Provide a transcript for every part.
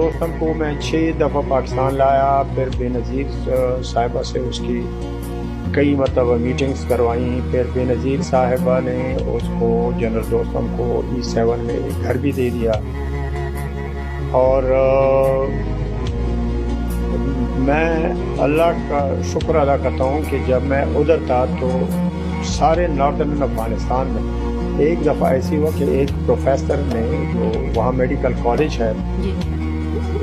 दोस्तम को मैं 6 दफ़ा पाकिस्तान लाया, फिर बेनज़ीर साहिबा से उसकी कई मतलब मीटिंग्स करवाई। फिर बेनज़ीर साहिबा ने उसको जनरल दोस्तम को E7 में एक घर भी दे दिया। और मैं अल्लाह का शुक्र अदा करता हूँ कि जब मैं उधर था तो सारे नॉर्दर्न अफगानिस्तान में एक दफ़ा ऐसी हुआ कि एक प्रोफेसर ने, जो वहाँ मेडिकल कॉलेज है,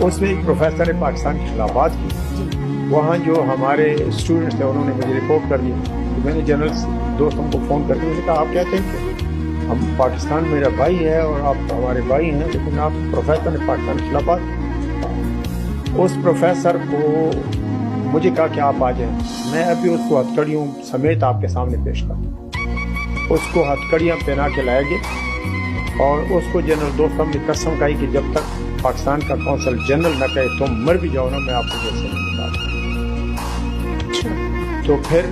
उसमें एक प्रोफेसर ने पाकिस्तान की खिलाफत की। वहाँ जो हमारे स्टूडेंट्स थे उन्होंने मुझे रिपोर्ट कर दी। तो मैंने जनरल दोस्तों को फ़ोन करके मैंने कहा, आप कहते हैं कि हम पाकिस्तान मेरा भाई है और आप हमारे भाई हैं, लेकिन आप प्रोफेसर ने पाकिस्तान की खिलाफत। उस प्रोफेसर को मुझे कहा कि आप आ जाएं, मैं अभी उसको हथकड़ियों समेत आपके सामने पेश कर। उसको हथकड़ियाँ पहना के लाया गया और उसको जनरल दोस्तम ने कसम खाई कि जब तक पाकिस्तान का कौंसल जनरल न कहे तुम मर भी जाओ ना, मैं आपको जेल से नहीं निकालूंगा। तो फिर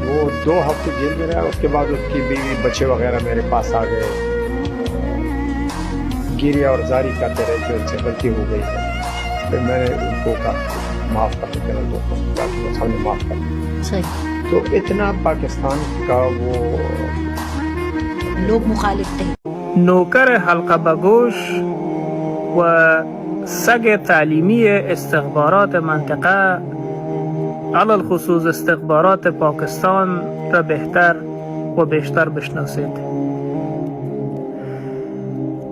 वो 2 हफ्ते जेल में रहा। उसके बाद उसकी बीवी बच्चे वगैरह मेरे पास आ गए, गिरिया और जारी करते रहे कि उनसे गलती हो गई है। फिर मैंने उनको कहा माफ़ कर दो, दोस्तों सामने माफ़ कर। तो इतना पाकिस्तान का वो लोग मुखालिफ थे। नौकर हल्का बगोश व सग तालीमी इस्तखबारात मंطقه على الخصوص استخبارات پاکستان را بهتر و بیشتر بشناسید.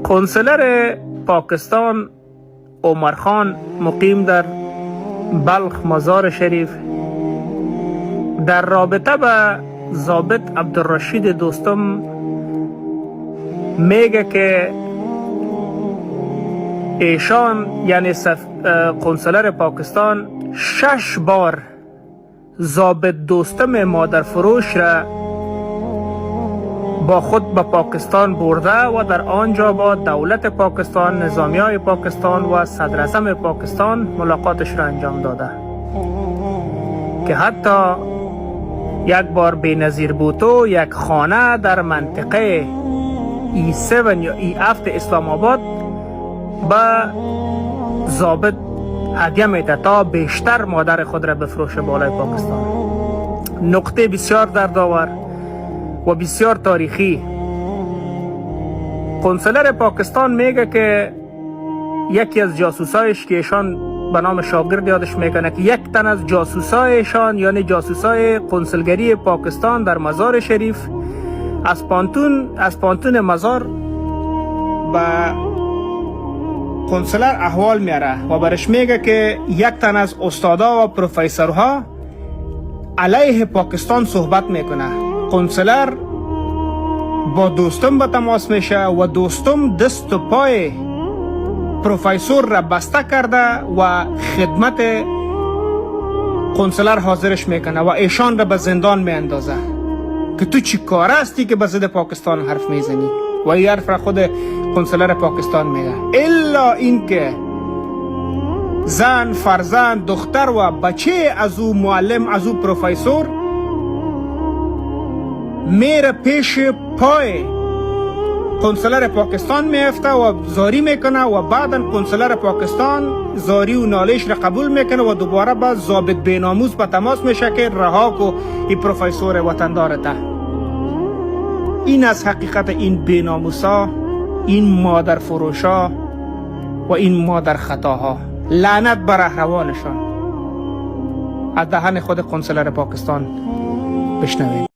قنصلر پاکستان عمر خان مقیم در بلخ مزار شریف در رابطه به ضابط عبدالرشید دوستم میگه که ایشان یعنی قنصلر پاکستان 6 بار ضابط دوستم مادر فروش را با خود به پاکستان برده و در آنجا با دولت پاکستان، نظامیای پاکستان و صدر اعظم پاکستان ملاقاتش را انجام داده که حتی یک بار بینظیر بوتو یک خانه در منطقه E7 یا E7 اسلام آباد به ضابط هدیه میده تا بیشتر مادر خود را بفروشه بالای پاکستان. نقطه بسیار دردآور و بسیار تاریخی. قنصلر پاکستان میگه که یکی از جاسوسایش که ایشان به نام شاگرد یادش میکنه که یک تن از جاسوسایشان یعنی جاسوسای قنصلگری پاکستان در مزار شریف از پانتون مزار به قنصلر احوال میاره و برش میگه که یک تن از استادا و پروفیسورها علیه پاکستان صحبت میکنه. قنصلر با دوستم به تماس میشه و دوستم دست و پای پروفیسور را بسته کرده و خدمت قنصلر حاضرش میکنه و ایشان را به زندان میاندازه که تو چی کار هستی که به ضد پاکستان حرف میزنی. و این حرف را خود قنصلر پاکستان میگه. الا اینکه زن، فرزند، دختر و بچه از او معلم، از او پروفیسور میره پیش پای قنصلر پاکستان میفته و زاری میکنه و بعدا قنصلر پاکستان زاری و نالش را قبول میکنه و دوباره با ضابط بیناموس به تماس میشه که رها کو این پروفیسور وطندارته. این از حقیقت این بیناموسا، این مادر فروشا و این مادر خطاها. لعنت بر اهروانشان. از دهن خود قنصلر پاکستان بشنوید.